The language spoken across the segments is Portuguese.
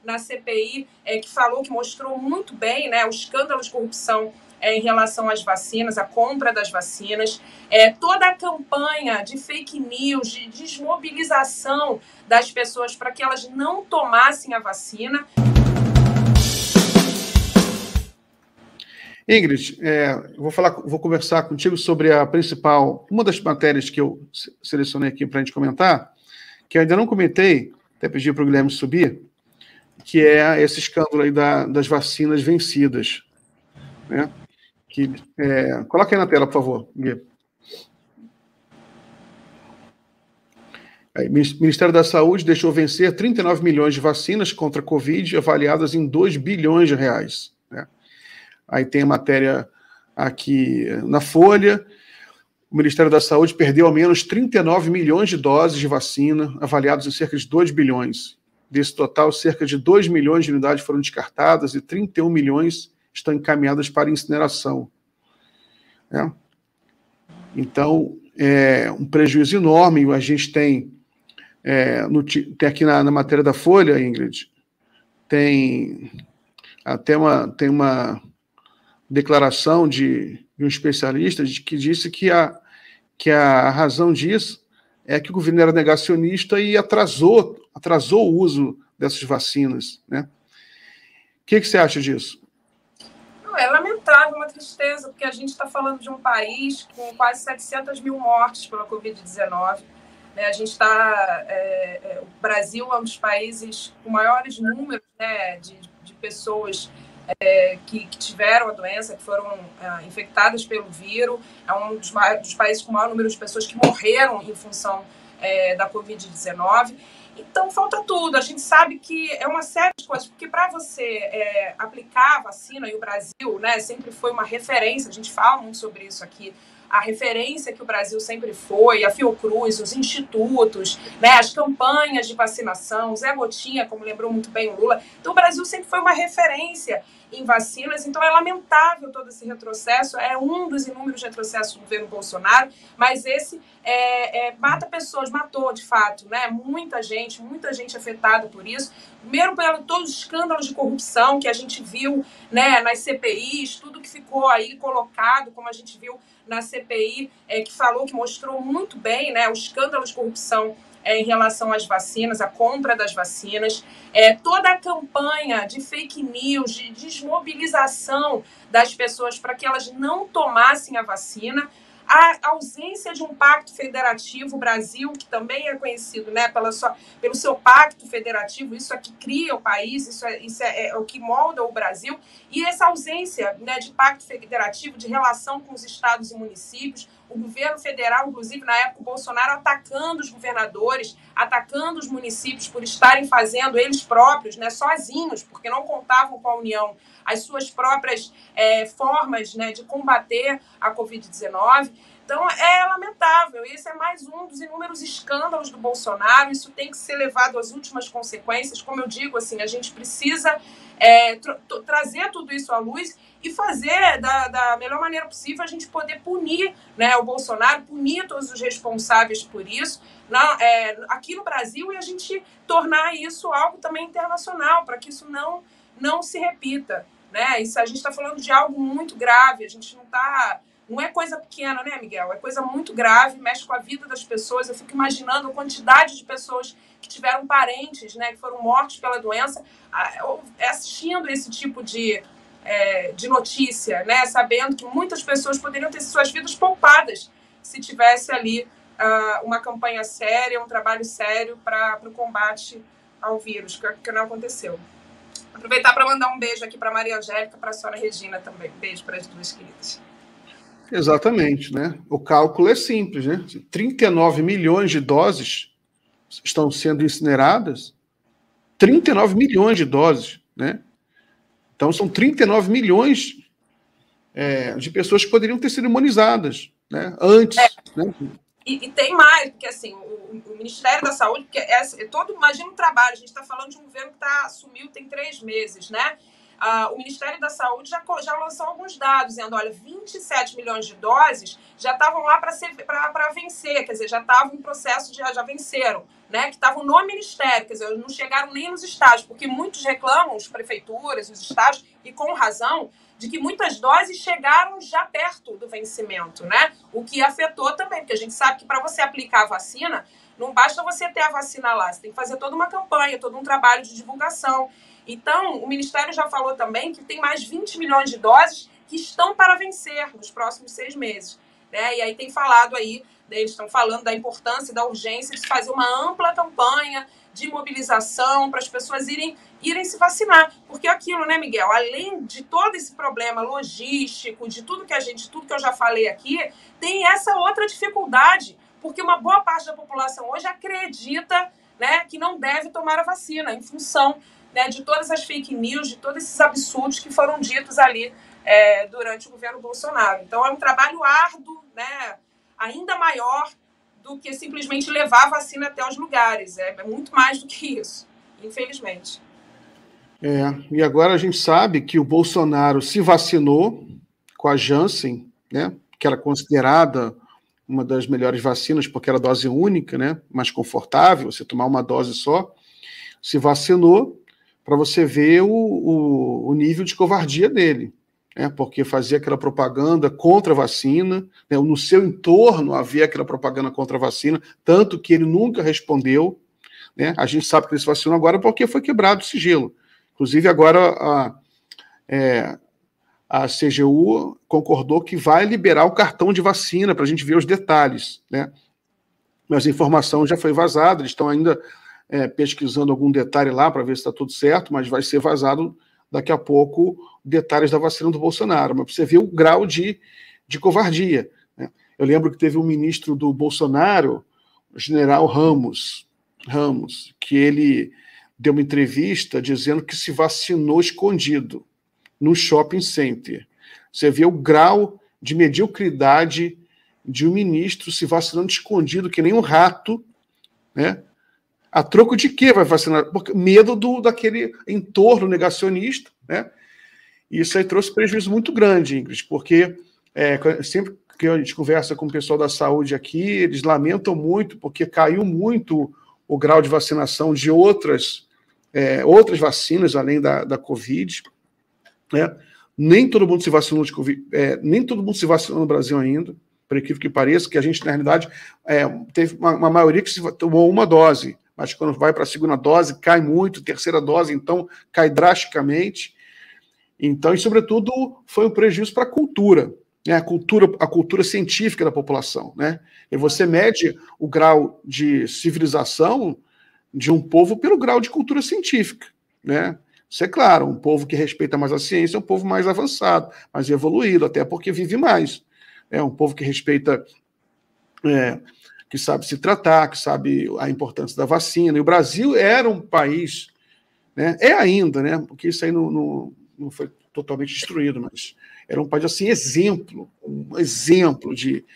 na CPI, que falou, que mostrou muito bem, né, o escândalo de corrupção em relação às vacinas, a compra das vacinas, toda a campanha de fake news, de desmobilização das pessoas para que elas não tomassem a vacina. Ingrid, vou conversar contigo sobre uma das matérias que eu selecionei aqui para a gente comentar, que eu ainda não comentei, até pedi para o Guilherme subir, que é esse escândalo aí das vacinas vencidas, né? Coloca aí na tela, por favor, Gui. O Ministério da Saúde deixou vencer 39 milhões de vacinas contra a Covid, avaliadas em 2 bilhões de reais. Né? Aí tem a matéria aqui na Folha. O Ministério da Saúde perdeu ao menos 39 milhões de doses de vacina, avaliadas em cerca de 2 bilhões. Desse total, cerca de 2 milhões de unidades foram descartadas e 31 milhões estão encaminhadas para incineração. Então, é um prejuízo enorme. A gente tem aqui na matéria da Folha, Ingrid, tem uma declaração de um especialista que disse que a razão disso é que o governo era negacionista e atrasou o uso dessas vacinas, né? O que você acha disso? É lamentável, uma tristeza, porque a gente está falando de um país com quase 700 mil mortes pela Covid-19. Né? A gente está... o Brasil é um dos países com maiores números, né, de pessoas que tiveram a doença, que foram infectadas pelo vírus. É um dos países com o maior número de pessoas que morreram em função da Covid-19. Então, falta tudo. A gente sabe que é uma série de coisas, porque para você aplicar a vacina, e o Brasil, né, sempre foi uma referência, a gente fala muito sobre isso aqui, a referência que o Brasil sempre foi, a Fiocruz, os institutos, né, as campanhas de vacinação, Zé Gotinha, como lembrou muito bem o Lula. Então, o Brasil sempre foi uma referência em vacinas, então é lamentável todo esse retrocesso, é um dos inúmeros retrocessos do governo Bolsonaro, mas esse mata pessoas, matou de fato, né? Muita gente afetada por isso, primeiro por todos os escândalos de corrupção que a gente viu, né, nas CPIs, tudo que ficou aí colocado, como a gente viu na CPI, que falou, que mostrou muito bem, né, o escândalo de corrupção em relação às vacinas, a compra das vacinas, toda a campanha de fake news, de desmobilização das pessoas para que elas não tomassem a vacina, a ausência de um pacto federativo, o Brasil, que também é conhecido, né, pelo seu pacto federativo, isso é que cria o país, isso é o que molda o Brasil, e essa ausência, né, de pacto federativo, de relação com os estados e municípios, o governo federal, inclusive, na época, o Bolsonaro atacando os governadores, atacando os municípios por estarem fazendo eles próprios, né, sozinhos, porque não contavam com a União, as suas próprias formas, né, de combater a Covid-19. Então, é lamentável. Esse é mais um dos inúmeros escândalos do Bolsonaro. Isso tem que ser levado às últimas consequências. Como eu digo, assim, a gente precisa trazer tudo isso à luz e fazer da melhor maneira possível a gente poder punir, né, o Bolsonaro, punir todos os responsáveis por isso aqui no Brasil, e a gente tornar isso algo também internacional, para que isso não se repita. Né? Isso, a gente está falando de algo muito grave, a gente não é coisa pequena, né, Miguel? É coisa muito grave, mexe com a vida das pessoas. Eu fico imaginando a quantidade de pessoas que tiveram parentes, né, que foram mortos pela doença, assistindo esse tipo de notícia, né, sabendo que muitas pessoas poderiam ter suas vidas poupadas se tivesse ali uma campanha séria, um trabalho sério para o combate ao vírus, que não aconteceu. Aproveitar para mandar um beijo aqui para Maria Angélica, para a senhora Regina também. Beijo para as duas queridas. Exatamente, né? O cálculo é simples, né? 39 milhões de doses estão sendo incineradas, 39 milhões de doses, né? Então, são 39 milhões de pessoas que poderiam ter sido imunizadas, né? Antes, né? E tem mais, porque assim, o Ministério da Saúde, porque imagina um trabalho, a gente está falando de um governo que assumiu tem 3 meses, né? o Ministério da Saúde já lançou alguns dados, dizendo, olha, 27 milhões de doses já estavam lá para vencer, quer dizer, já estavam em processo de já venceram, né, que estavam no Ministério, quer dizer, não chegaram nem nos estádios, porque muitos reclamam, as prefeituras, os estádios, e com razão, de que muitas doses chegaram já perto do vencimento, né? O que afetou também, porque a gente sabe que para você aplicar a vacina, não basta você ter a vacina lá, você tem que fazer toda uma campanha, todo um trabalho de divulgação. Então, o Ministério já falou também que tem mais 20 milhões de doses que estão para vencer nos próximos 6 meses. Né? E aí tem falado aí, eles estão falando da importância, da urgência de se fazer uma ampla campanha de mobilização para as pessoas irem se vacinar. Porque aquilo, né, Miguel? Além de todo esse problema logístico, de tudo que eu já falei aqui, tem essa outra dificuldade, porque uma boa parte da população hoje acredita, né, que não deve tomar a vacina, em função, né, de todas as fake news, de todos esses absurdos que foram ditos ali durante o governo Bolsonaro. Então, é um trabalho árduo, né, ainda maior do que simplesmente levar a vacina até os lugares. É muito mais do que isso, infelizmente. E agora a gente sabe que o Bolsonaro se vacinou com a Janssen, né, que era considerada uma das melhores vacinas, porque era dose única, né, mais confortável, você tomar uma dose só, se vacinou, para você ver o nível de covardia dele, né, porque fazia aquela propaganda contra a vacina, né, no seu entorno havia aquela propaganda contra a vacina, tanto que ele nunca respondeu, né, a gente sabe que ele se vacinou agora porque foi quebrado o sigilo. Inclusive agora a CGU concordou que vai liberar o cartão de vacina para a gente ver os detalhes, né? Mas a informação já foi vazada, eles estão ainda pesquisando algum detalhe lá para ver se está tudo certo, mas vai ser vazado daqui a pouco detalhes da vacina do Bolsonaro. Mas você vê o grau de covardia, né? Eu lembro que teve um ministro do Bolsonaro, o general Ramos, que ele deu uma entrevista dizendo que se vacinou escondido no shopping center. Você vê o grau de mediocridade de um ministro se vacinando escondido, que nem um rato, né? A troco de quê vai vacinar? Porque medo daquele entorno negacionista, né? E isso aí trouxe prejuízo muito grande, Ingrid, porque sempre que a gente conversa com o pessoal da saúde aqui, eles lamentam muito, porque caiu muito o grau de vacinação de outras vacinas, além da Covid, né? Nem todo mundo se vacinou de Covid, nem todo mundo se vacinou no Brasil ainda, por incrível que pareça, que a gente, na realidade, teve uma maioria que tomou uma dose, mas quando vai para a segunda dose, cai muito, terceira dose, então, cai drasticamente. Então, e, sobretudo, foi um prejuízo para a cultura, né? A cultura científica da população, né? E você mede o grau de civilização de um povo pelo grau de cultura científica, né? Isso é claro, um povo que respeita mais a ciência é um povo mais avançado, mais evoluído, até porque vive mais. É um povo que respeita, que sabe se tratar, que sabe a importância da vacina. E o Brasil era um país, né? É ainda, né? Porque isso aí não foi totalmente destruído, mas era um país assim, um exemplo de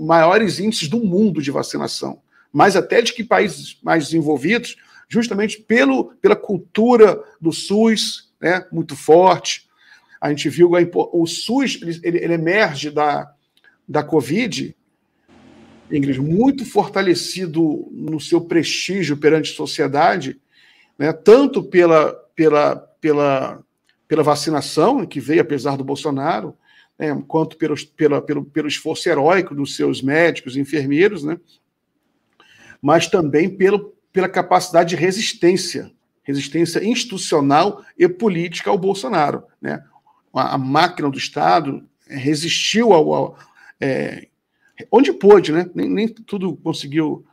maiores índices do mundo de vacinação, mais até de que países mais desenvolvidos, justamente pela cultura do SUS, né, muito forte. A gente viu o SUS, ele emerge da Covid, Ingrid, muito fortalecido no seu prestígio perante a sociedade, né, tanto pela vacinação, que veio apesar do Bolsonaro, né, quanto pelo esforço heróico dos seus médicos e enfermeiros, né, mas também pela capacidade de resistência institucional e política ao Bolsonaro, né? A máquina do Estado resistiu onde pôde, né? Nem tudo conseguiu,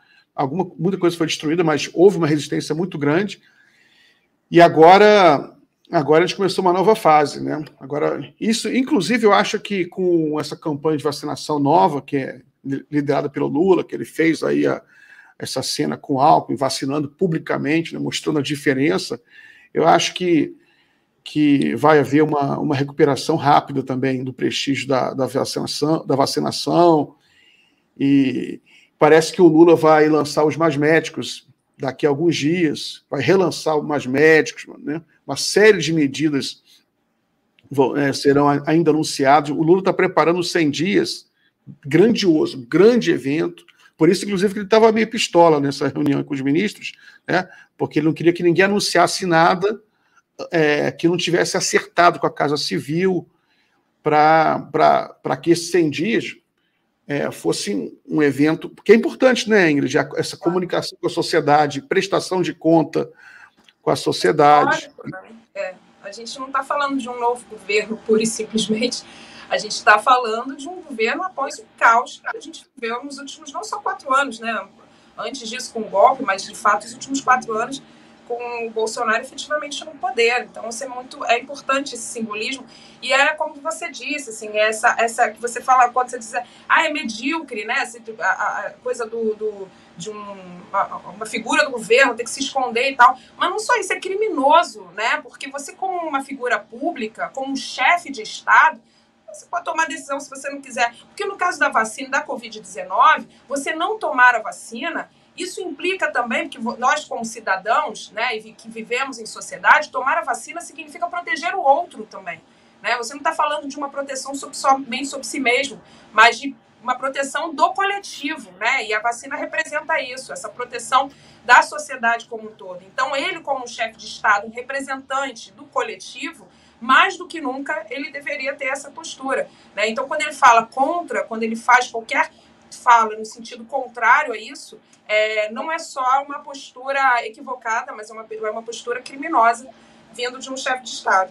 muita coisa foi destruída, mas houve uma resistência muito grande. E agora a gente começou uma nova fase, né? Agora, isso, inclusive, eu acho que com essa campanha de vacinação nova, que é liderada pelo Lula, que ele fez aí essa cena com Alckmin, vacinando publicamente, né, mostrando a diferença, eu acho que vai haver uma recuperação rápida também do prestígio da vacinação, e parece que o Lula vai lançar os Mais Médicos daqui a alguns dias, vai relançar mais médicos, né? Uma série de medidas serão ainda anunciadas. O Lula está preparando 100 dias, grandioso, grande evento. Por isso, inclusive, que ele estava meio pistola nessa reunião com os ministros, né? Porque ele não queria que ninguém anunciasse nada que não tivesse acertado com a Casa Civil para que esses 100 dias fosse um evento, porque é importante, né, Ingrid, essa comunicação com a sociedade, prestação de conta com a sociedade. A gente não está falando de um novo governo, pura e simplesmente. A gente está falando de um governo após o caos que a gente viveu nos últimos, não só 4 anos, né? Antes disso com o golpe, mas de fato os últimos 4 anos com o Bolsonaro efetivamente no poder. Então isso é importante esse simbolismo. E é como você disse, assim, essa que você fala quando você diz, é medíocre, né? A coisa de uma figura do governo ter que se esconder e tal. Mas não só isso, é criminoso, né? Porque você, como uma figura pública, como um chefe de Estado, você pode tomar decisão se você não quiser. Porque no caso da vacina, da Covid-19, você não tomar a vacina, isso implica também que nós, como cidadãos, né, e que vivemos em sociedade, tomar a vacina significa proteger o outro também. Né? Você não está falando de uma proteção somente sobre si mesmo, mas de uma proteção do coletivo, né? E a vacina representa isso, essa proteção da sociedade como um todo. Então, ele, como um chefe de Estado, um representante do coletivo, mais do que nunca, ele deveria ter essa postura. Né? Então, quando ele fala contra, quando ele faz qualquer fala no sentido contrário a isso, não é só uma postura equivocada, mas é uma postura criminosa vindo de um chefe de Estado.